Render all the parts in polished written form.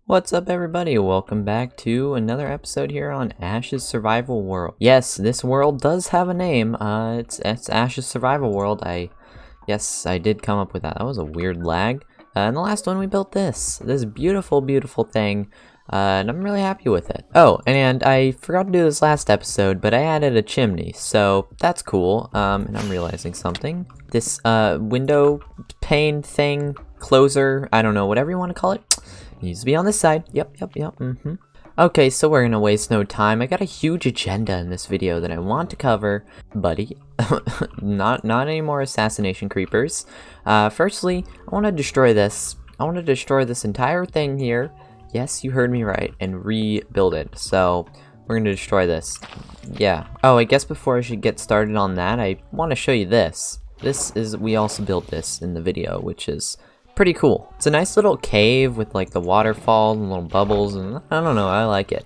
What's up, everybody? Welcome back to another episode here on Ash's Survival World. Yes, this world does have a name. It's Ash's Survival World. Yes, I did come up with that. That was a weird lag. In the last one, we built this beautiful, beautiful thing, and I'm really happy with it. Oh, and I forgot to do this last episode, but I added a chimney, so that's cool. And I'm realizing something. This window pane thing, closer, I don't know, whatever you want to call it. Needs to be on this side. Yep. Okay, so we're gonna waste no time. I got a huge agenda in this video that I want to cover, buddy. not any more assassination creepers. Firstly, I want to destroy this. I want to destroy this entire thing here. Yes, you heard me right, and rebuild it. So we're gonna destroy this. Yeah. Oh, I guess before I should get started on that, I want to show you this. We also built this in the video, which is pretty cool. It's a nice little cave with like the waterfall and little bubbles, and I don't know, I like it.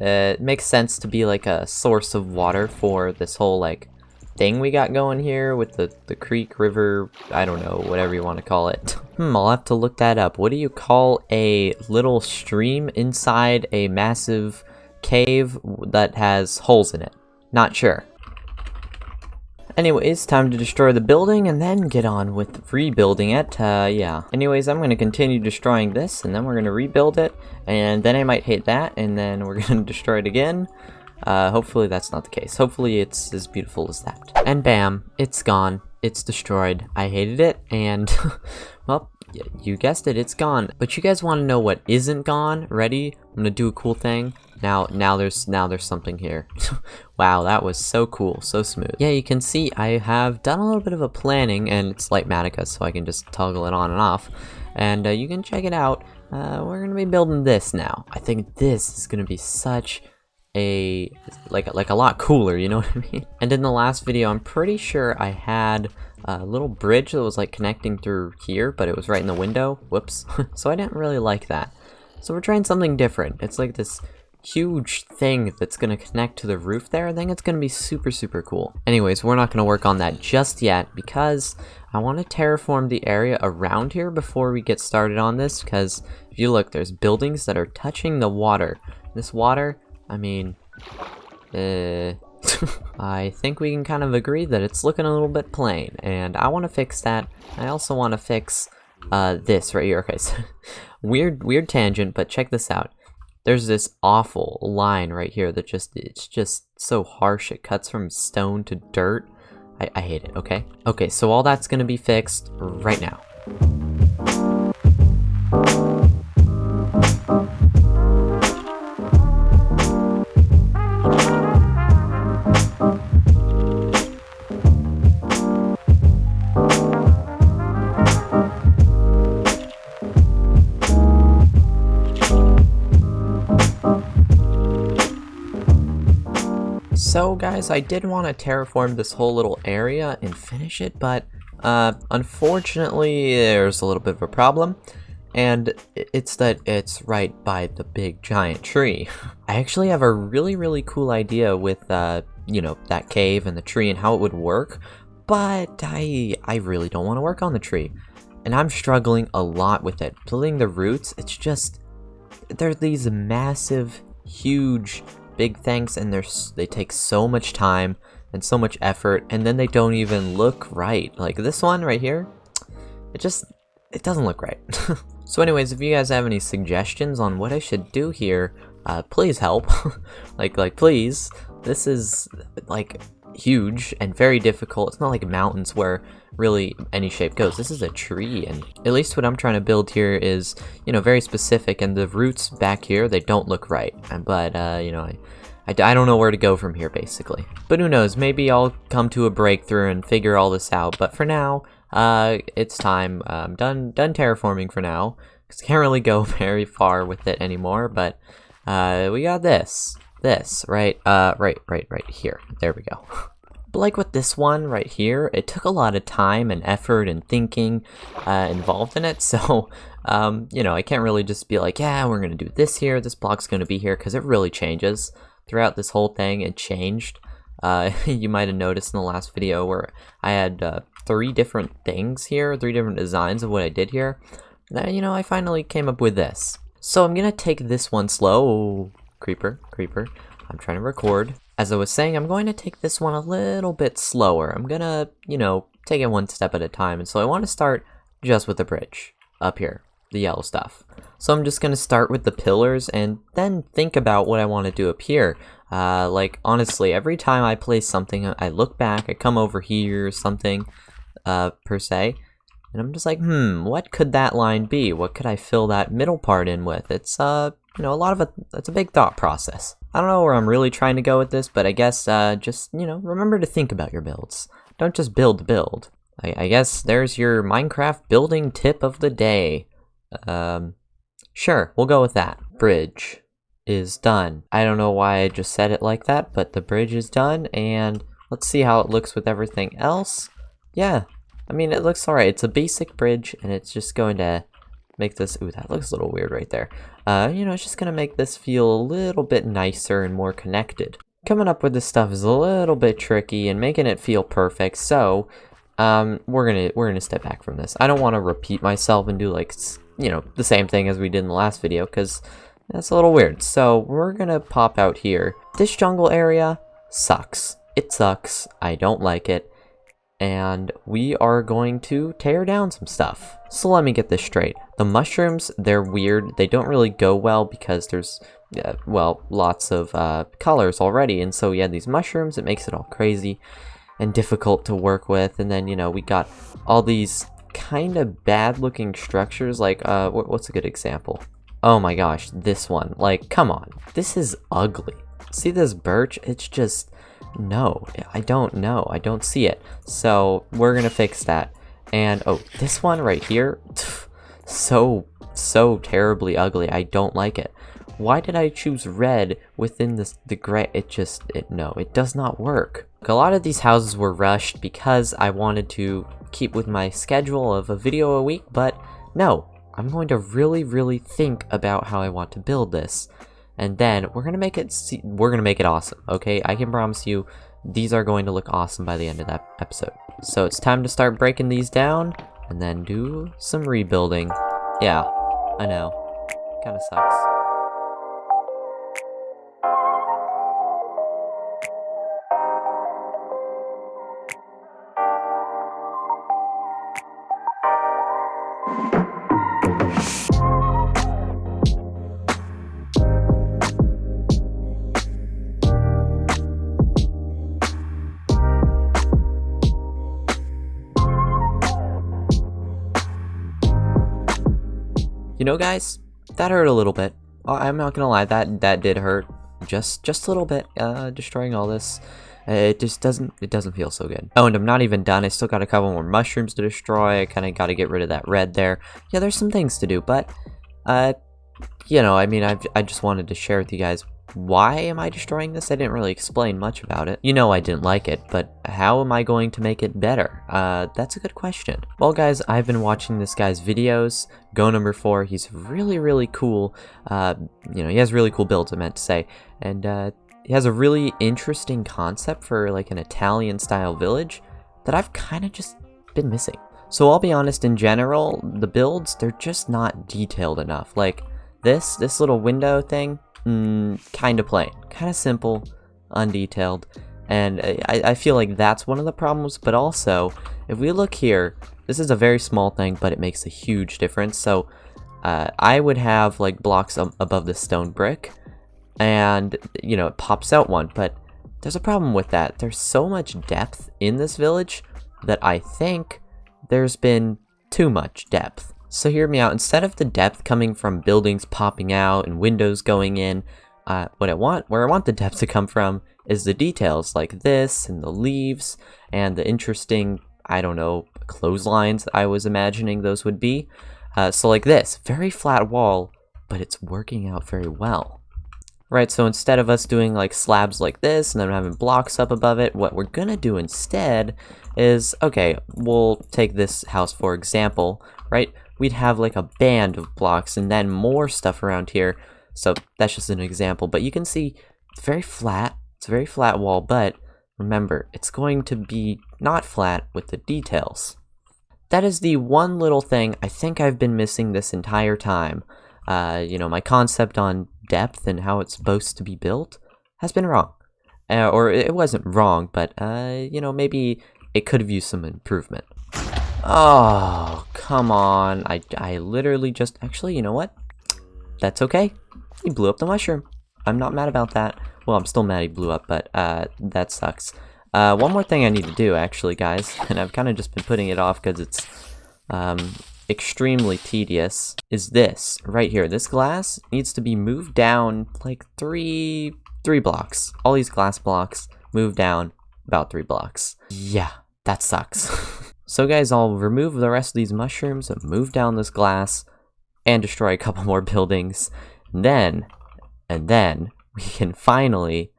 It makes sense to be like a source of water for this whole like thing we got going here with the creek, river, I don't know, whatever you want to call it. I'll have to look that up. What do you call a little stream inside a massive cave that has holes in it? Not sure. Anyways, time to destroy the building and then get on with rebuilding it. Yeah. Anyways, I'm going to continue destroying this and then we're going to rebuild it. And then I might hate that and then we're going to destroy it again. Hopefully that's not the case. Hopefully it's as beautiful as that. And bam, it's gone. It's destroyed. I hated it and, well, you guessed it, it's gone. But you guys want to know what isn't gone? Ready? I'm going to do a cool thing. Now there's something here. Wow, that was so cool, so smooth. Yeah, you can see I have done a little bit of a planning, and it's Lightmatica, so I can just toggle it on and off. And you can check it out. We're gonna be building this now. I think this is gonna be such a like a lot cooler, you know what I mean? And in the last video, I'm pretty sure I had a little bridge that was like connecting through here, but it was right in the window. Whoops. So I didn't really like that. So we're trying something different. It's like this huge thing that's gonna connect to the roof there. I think it's gonna be super cool. Anyways, we're not gonna work on that just yet because I want to terraform the area around here before we get started on this, because if you look, there's buildings that are touching the water. This water, I mean, I think we can kind of agree that it's looking a little bit plain, and I want to fix that. I also want to fix this right here. Okay, so weird tangent, but check this out. There's this awful line right here that it's just so harsh. It cuts from stone to dirt. I hate it, okay? Okay, so all that's gonna be fixed right now. So guys, I did want to terraform this whole little area and finish it, but unfortunately there's a little bit of a problem, and it's that it's right by the big giant tree. I actually have a really cool idea with you know, that cave and the tree and how it would work, but I really don't want to work on the tree, and I'm struggling a lot with it. Building the roots, it's just, they're these massive, huge, big things, and they take so much time and so much effort, and then they don't even look right. Like this one right here, it doesn't look right. So anyways, if you guys have any suggestions on what I should do here, please help. like please. This is like huge and very difficult. It's not like mountains where really any shape goes. This is a tree, and at least what I'm trying to build here is, you know, very specific, and the roots back here, they don't look right. But you know, I don't know where to go from here basically. But who knows, maybe I'll come to a breakthrough and figure all this out. But for now, it's time. I'm done terraforming for now, because I can't really go very far with it anymore. But we got this right here. There we go. But like with this one right here, it took a lot of time and effort and thinking involved in it. So, you know, I can't really just be like, yeah, we're going to do this here, this block's going to be here, because it really changes. Throughout this whole thing, it changed. You might have noticed in the last video where I had 3 different things here, 3 different designs of what I did here. Then, you know, I finally came up with this. So I'm gonna take this one slow. Creeper. I'm trying to record. As I was saying, I'm going to take this one a little bit slower. I'm gonna, take it one step at a time. And so I want to start just with the bridge up here, the yellow stuff. So I'm just gonna start with the pillars and then think about what I want to do up here. Like, honestly, every time I place something, I look back, I come over here or something, per se, and I'm just like, what could that line be? What could I fill that middle part in with? It's, a lot of it's a big thought process. I don't know where I'm really trying to go with this, but I guess, just, remember to think about your builds. Don't just build to build. I guess there's your Minecraft building tip of the day. Sure, we'll go with that. Bridge is done. I don't know why I just said it like that, but the bridge is done, and let's see how it looks with everything else. Yeah, I mean, it looks alright. It's a basic bridge, and it's just going to make this... Ooh, that looks a little weird right there. It's just going to make this feel a little bit nicer and more connected. Coming up with this stuff is a little bit tricky, and making it feel perfect, so... we're gonna step back from this. I don't want to repeat myself and do, like, the same thing as we did in the last video, because... that's a little weird. So we're gonna pop out here. This jungle area sucks. It sucks. I don't like it. And we are going to tear down some stuff. So let me get this straight. The mushrooms, they're weird. They don't really go well because there's, lots of colors already. And so, yeah, these mushrooms, it makes it all crazy and difficult to work with. And then, we got all these kind of bad looking structures. Like, what's a good example? Oh my gosh, this one. Like, come on. This is ugly. See this birch? It's just... no, I don't know. I don't see it. So, we're gonna fix that. And, oh, this one right here? So terribly ugly. I don't like it. Why did I choose red within the gray? No, it does not work. A lot of these houses were rushed because I wanted to keep with my schedule of a video a week, but no. I'm going to really think about how I want to build this, and then we're gonna make it awesome. Okay, I can promise you these are going to look awesome by the end of that episode. So it's time to start breaking these down and then do some rebuilding. Yeah, I know, kind of sucks. Guys, that hurt a little bit. I'm not gonna lie, that did hurt. Just a little bit. Destroying all this. It doesn't feel so good. Oh, and I'm not even done. I still got a couple more mushrooms to destroy. I kind of got to get rid of that red there. Yeah, there's some things to do, but, I just wanted to share with you guys, why am I destroying this? I didn't really explain much about it. I didn't like it, but how am I going to make it better? That's a good question. Well, guys, I've been watching this guy's videos, GoNumber4. He's really cool. He has really cool builds, I meant to say. And, he has a really interesting concept for, like, an Italian-style village that I've kind of just been missing. So I'll be honest, in general, the builds, they're just not detailed enough. Like, this little window thing, kind of plain, kind of simple, undetailed, and I feel like that's one of the problems. But also, if we look here, this is a very small thing, but it makes a huge difference. So I would have like blocks above the stone brick, and it pops out one, but there's a problem with that. There's so much depth in this village that I think there's been too much depth. So hear me out. Instead of the depth coming from buildings popping out and windows going in, where I want the depth to come from is the details like this and the leaves and the interesting, I don't know, clotheslines I was imagining those would be. So like this, very flat wall, but it's working out very well. Right, so instead of us doing like slabs like this and then having blocks up above it, what we're gonna do instead is, okay, we'll take this house for example, right? We'd have like a band of blocks and then more stuff around here. So that's just an example, but you can see it's very flat. It's a very flat wall, but remember, it's going to be not flat with the details. That is the one little thing I think I've been missing this entire time. you know, my concept on depth and how it's supposed to be built has been wrong. Or it wasn't wrong, but, you know, maybe it could have used some improvement. Oh, come on. I literally just... Actually, you know what? That's okay. He blew up the mushroom. I'm not mad about that. Well, I'm still mad he blew up, but that sucks. One more thing I need to do, actually, guys, and I've kind of just been putting it off because it's extremely tedious, is this right here. This glass needs to be moved down like three blocks. All these glass blocks move down about 3 blocks. Yeah, that sucks. So guys, I'll remove the rest of these mushrooms, move down this glass, and destroy a couple more buildings. And then we can finally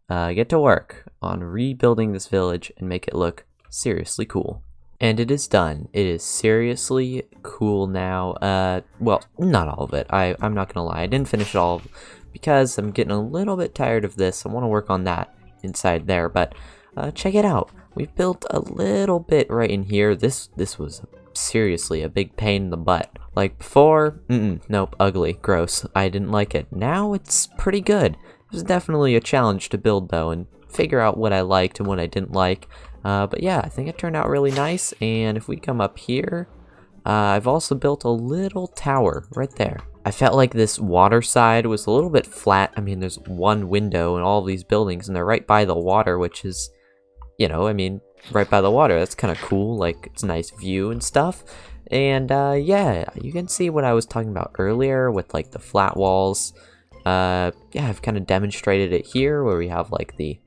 get to work on rebuilding this village and make it look seriously cool. And it is done. It is seriously cool now. Well, not all of it. I'm not gonna lie. I didn't finish it all because I'm getting a little bit tired of this. I want to work on that inside there, but check it out. We've built a little bit right in here. This was seriously a big pain in the butt. Like before, nope, ugly, gross. I didn't like it. Now it's pretty good. It was definitely a challenge to build though and figure out what I liked and what I didn't like. But yeah, I think it turned out really nice. And if we come up here, I've also built a little tower right there. I felt like this water side was a little bit flat. I mean, there's one window in all of these buildings and they're right by the water, which is, you know, I mean, right by the water. That's kind of cool. Like, it's a nice view and stuff. And yeah, you can see what I was talking about earlier with like the flat walls. Yeah, I've kind of demonstrated it here where we have like the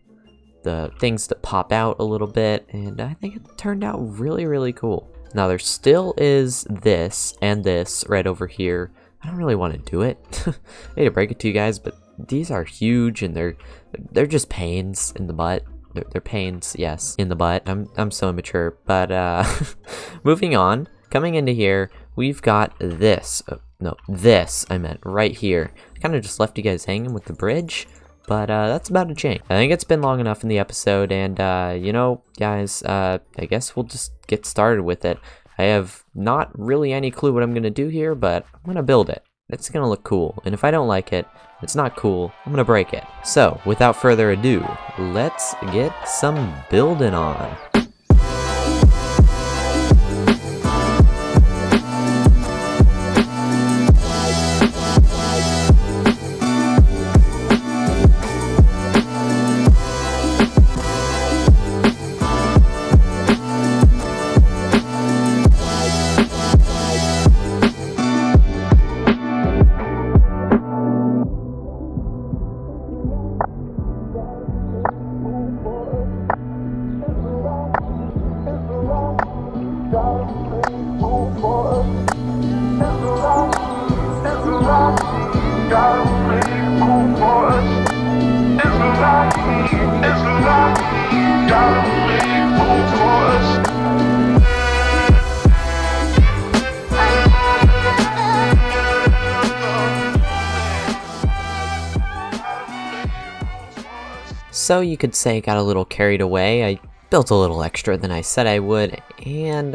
things that pop out a little bit, and I think it turned out really, really cool. Now there still is this and this right over here. I don't really want to do it. I hate to break it to you guys, but these are huge and they're just pains in the butt. They're pains, yes, in the butt. I'm so immature, but moving on. Coming into here, we've got this. No, this I meant right here. I kind of just left you guys hanging with the bridge, but that's about to change. I think it's been long enough in the episode, and you know, guys, I guess we'll just get started with it. I have not really any clue what I'm gonna do here, but I'm gonna build it. It's gonna look cool, and if I don't like it, it's not cool, I'm gonna break it. So, without further ado, let's get some building on. So you could say I got a little carried away. I built a little extra than I said I would, and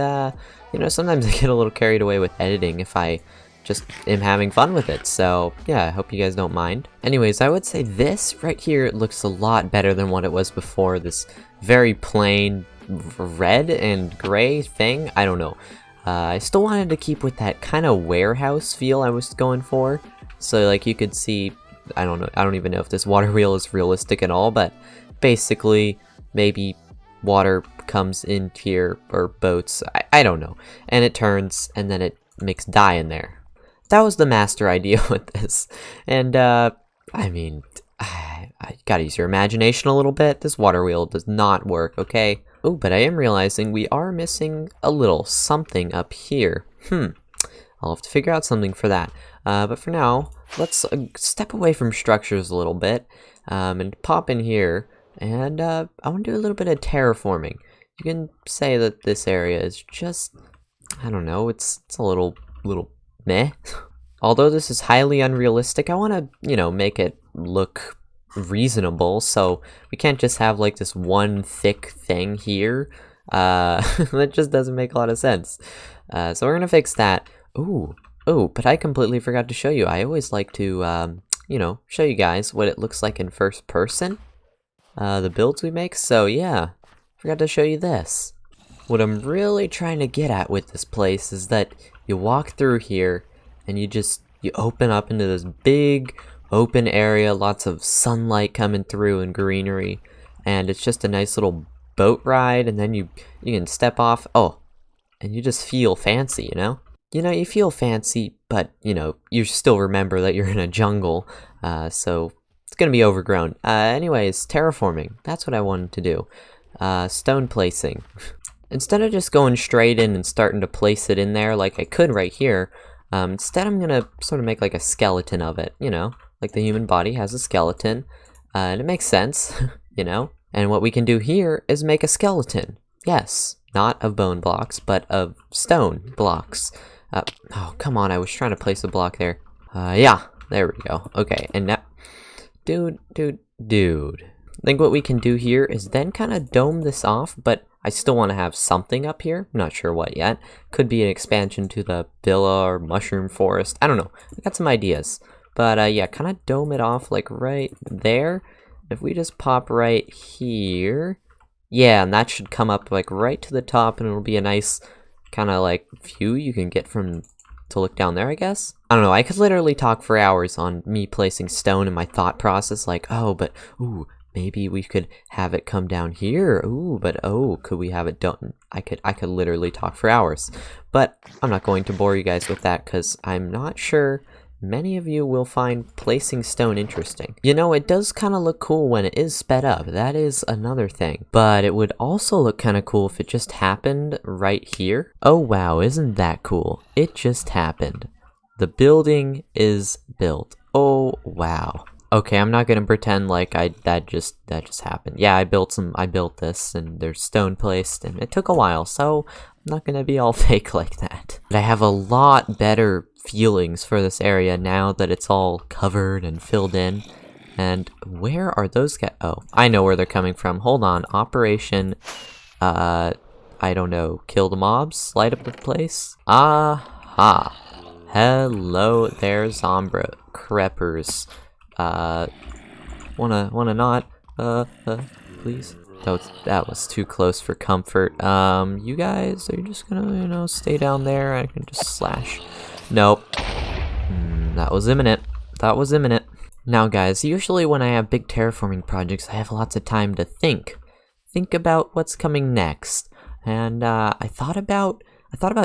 you know, sometimes I get a little carried away with editing if I just am having fun with it. So yeah, I hope you guys don't mind. Anyways, I would say this right here looks a lot better than what it was before. This very plain red and gray thing. I don't know. I still wanted to keep with that kind of warehouse feel I was going for. So like you could see, I don't know, I don't even know if this water wheel is realistic at all, but basically maybe water comes in here, or boats, I don't know, and it turns and then it makes dye in there. That was the master idea with this, and I mean, I gotta use your imagination a little bit. This water wheel does not work, okay? Oh, but I am realizing we are missing a little something up here. I'll have to figure out something for that. But for now, let's step away from structures a little bit and pop in here. And I want to do a little bit of terraforming. You can say that this area is just, I don't know, it's a little meh. Although this is highly unrealistic, I want to, you know, make it look reasonable. So we can't just have like this one thick thing here. That just doesn't make a lot of sense. So we're gonna fix that. Ooh, Oh, but I completely forgot to show you. I always like to, you know, show you guys what it looks like in first person. The builds we make. So yeah, forgot to show you this. What I'm really trying to get at with this place is that you walk through here and you open up into this big open area, lots of sunlight coming through and greenery, and it's just a nice little boat ride, and then you can step off. Oh, and you just feel fancy, you know? You know, you feel fancy, but, you know, you still remember that you're in a jungle, so it's gonna be overgrown. Anyways, terraforming. That's what I wanted to do. Stone placing. Instead of just going straight in and starting to place it in there like I could right here, instead I'm gonna sort of make like a skeleton of it, you know? Like the human body has a skeleton, and it makes sense, you know? And what we can do here is make a skeleton. Yes, not of bone blocks, but of stone blocks. Oh, come on, I was trying to place a block there. Yeah, there we go. Okay, and now... Dude. I think what we can do here is then kind of dome this off, but I still want to have something up here. I'm not sure what yet. Could be an expansion to the villa or mushroom forest. I don't know. I got some ideas. But yeah, kind of dome it off like right there. If we just pop right here... Yeah, and that should come up like right to the top, and it'll be a nice kind of like view you can get from to look down there, I guess. I don't know, I could literally talk for hours on me placing stone in my thought process, like, oh, but, ooh, maybe we could have it come down here. Ooh, but, oh, could we have it done? I could literally talk for hours. But I'm not going to bore you guys with that, because I'm not sure many of you will find placing stone interesting. You know, it does kind of look cool when it is sped up. That is another thing. But it would also look kind of cool if it just happened right here. Oh wow, isn't that cool? It just happened. The building is built. Oh wow. Okay, I'm not gonna pretend like that just happened. Yeah, I built this, and there's stone placed, and it took a while, so I'm not gonna be all fake like that. But I have a lot better feelings for this area now that it's all covered and filled in. And where are those guys? Oh, I know where they're coming from. Hold on. Operation, I don't know, kill the mobs? Light up the place? Aha. Hello there, Zombra creepers. Wanna not? Please? That was too close for comfort. You guys are just gonna, you know, stay down there. I can just slash. Nope. That was imminent. Now guys, usually when I have big terraforming projects, I have lots of time to think about what's coming next. And I thought about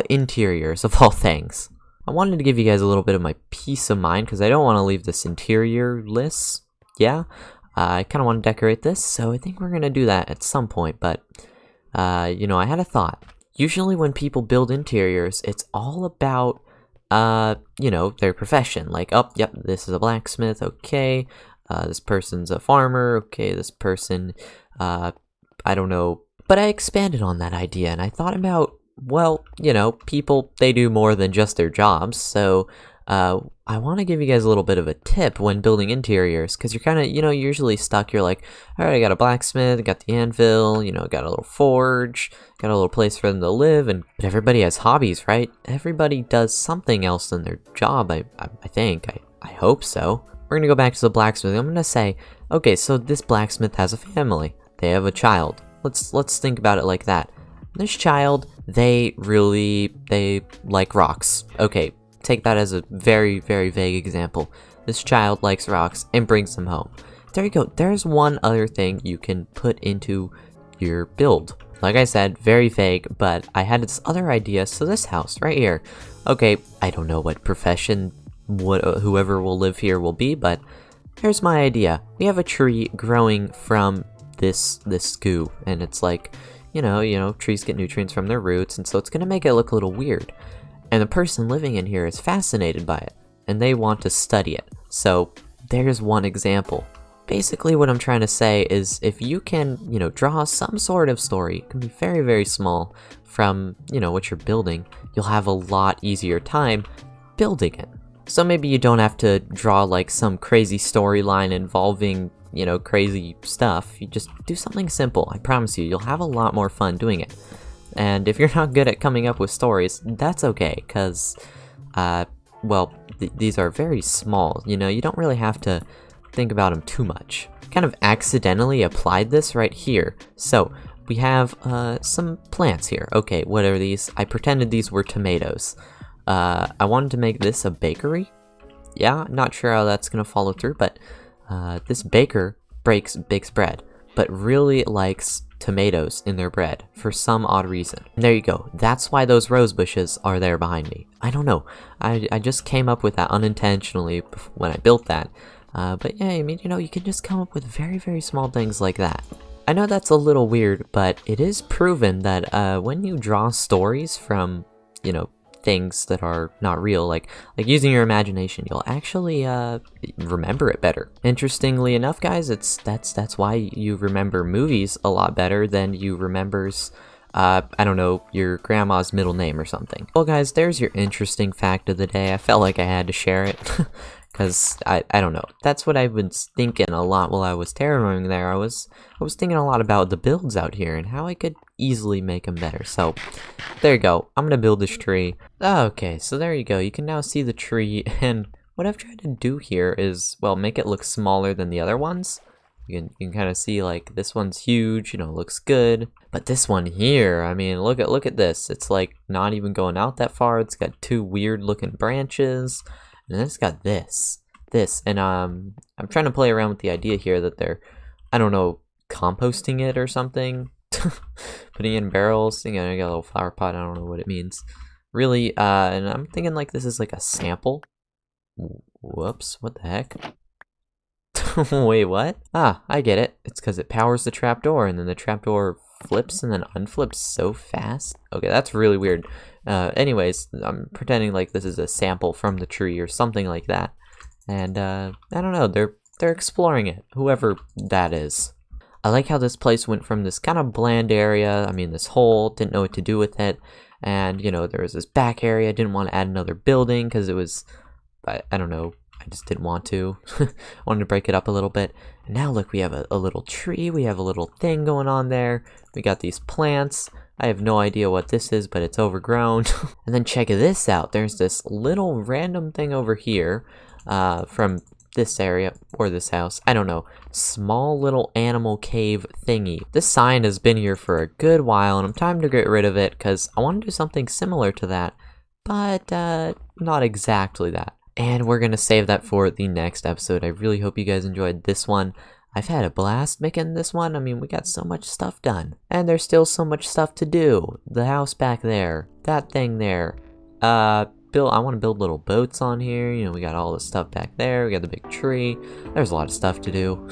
interiors of all things. I wanted to give you guys a little bit of my peace of mind because I don't want to leave this interior-less. Yeah, I kind of want to decorate this, so I think we're gonna do that at some point. But you know, I had a thought. Usually when people build interiors, it's all about you know, their profession. Like, oh, yep, this is a blacksmith, okay, this person's a farmer, okay, this person, I don't know. But I expanded on that idea, and I thought about, well, you know, people, they do more than just their jobs, so, I want to give you guys a little bit of a tip when building interiors, because you're kind of, you know, usually stuck, you're like, alright, I got a blacksmith, got the anvil, you know, got a little forge, got a little place for them to live, but everybody has hobbies, right? Everybody does something else than their job, I think, I hope so. We're gonna go back to the blacksmith. I'm gonna say, okay, so this blacksmith has a family, they have a child. Let's think about it like that. This child, they like rocks. Okay, take that as a very, very vague example. This child likes rocks and brings them home. There you go. There's one other thing you can put into your build. Like I said, very vague, but I had this other idea. So this house right here. Okay, I don't know what profession whoever will live here will be, but here's my idea. We have a tree growing from this goo, and it's like, you know, trees get nutrients from their roots, and so it's gonna make it look a little weird. And the person living in here is fascinated by it, and they want to study it. So there's one example. Basically what I'm trying to say is if you can, you know, draw some sort of story, it can be very, very small, from, you know, what you're building, you'll have a lot easier time building it. So maybe you don't have to draw like some crazy storyline involving, you know, crazy stuff. You just do something simple. I promise you, you'll have a lot more fun doing it. And if you're not good at coming up with stories, that's okay, because well, these are very small. You know, you don't really have to think about them too much. Kind of accidentally applied this right here. So we have some plants here. Okay, what are these? I pretended these were tomatoes. I wanted to make this a bakery. Yeah, not sure how that's gonna follow through, but this baker bakes bread, but really likes tomatoes in their bread for some odd reason. And there you go. That's why those rose bushes are there behind me. I don't know. I just came up with that unintentionally when I built that. But yeah, I mean, you know, you can just come up with very, very small things like that. I know that's a little weird, but it is proven that when you draw stories from, you know, things that are not real, like using your imagination, you'll actually remember it better. Interestingly enough, guys, that's why you remember movies a lot better than you remembers I don't know, your grandma's middle name or something. Well guys, there's your interesting fact of the day. I felt like I had to share it because I don't know, that's what I was thinking a lot while I was terraforming there. I was thinking a lot about the builds out here and how I could easily make them better. So there you go. I'm gonna build this tree. Okay, so there you go. You can now see the tree, and what I've tried to do here is, well, make it look smaller than the other ones. You can kind of see, like, this one's huge, you know, looks good. But this one here, I mean, look at this. It's like not even going out that far. It's got two weird looking branches, and then it's got this. And I'm trying to play around with the idea here that they're, I don't know, composting it or something. Putting it in barrels. You know, I got a little flower pot. I don't know what it means. Really, and I'm thinking like this is like a sample. Whoops, what the heck? Wait, what? Ah, I get it. It's because it powers the trapdoor, and then the trapdoor flips and then unflips so fast. Okay, that's really weird. Anyways, I'm pretending like this is a sample from the tree or something like that. And I don't know, they're exploring it, whoever that is. I like how this place went from this kind of bland area, I mean this hole, didn't know what to do with it, and you know, there was this back area, didn't want to add another building because it was, I don't know, I just didn't want to. Wanted to break it up a little bit. And now look, we have a little tree, we have a little thing going on there, we got these plants. I have no idea what this is, but it's overgrown. And then check this out, there's this little random thing over here from this area or this house, I don't know, small little animal cave thingy. This sign has been here for a good while and I'm time to get rid of it because I want to do something similar to that, but not exactly that. And we're gonna save that for the next episode. I really hope you guys enjoyed this one. I've had a blast making this one. I mean, we got so much stuff done, and there's still so much stuff to do. The house back there, that thing there, I want to build little boats on here. You know, we got all the stuff back there. We got the big tree. There's a lot of stuff to do.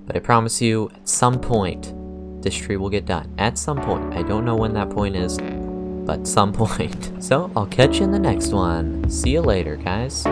But I promise you, at some point, this tree will get done. At some point. I don't know when that point is, but some point. So, I'll catch you in the next one. See you later, guys.